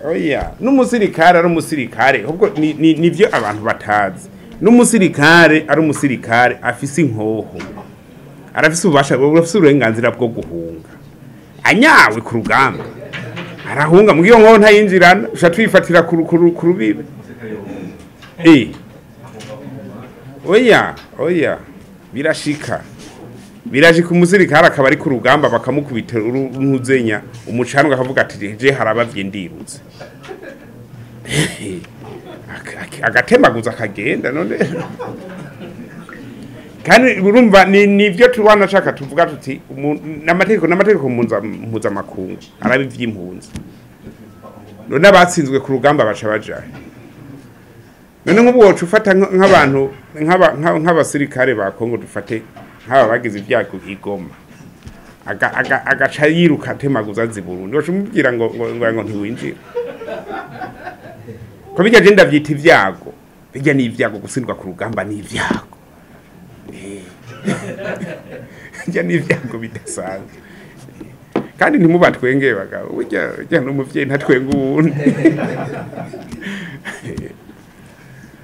oya n'umusirikare ari umusirikare ahubwo nivyo abantu batazi n'umusirikare ari umusirikare afise inkoho arafise ubasha bafise uburenganzira bwo guhunga anyawe ku rugamba arahunga mu gihe nko ntayinjirana usha twifatira ku rubibe oya birashika umusirikare akaba ari ku rugamba bakamukubita urunuzenya umucanwa akavuga ati je harabavye ndirutse agatemaguza akagenda none kandi urumva nivyo tubana shaka tuvuga tuti n'amategeko mpuzamakungu arabivy'impunzi none abatsinzwe ku rugamba baca bajahe none nk'ubu woca ufata nk'abantu nk'abasirikare ba Kongo dufate nk'aba bagize ibyago igoma agaca yiruka atemaguza azi Burundi woca umubwira ngo ntiwinjira ko bijya je ndavyita ivyago bijya ni ivyago gutsindwa ku rugamba ni ivyago bijya ni ivyago bidasanzwe kandi ntimubatwenge bagabo burya n'umuvyeyi ntatwenga uwundi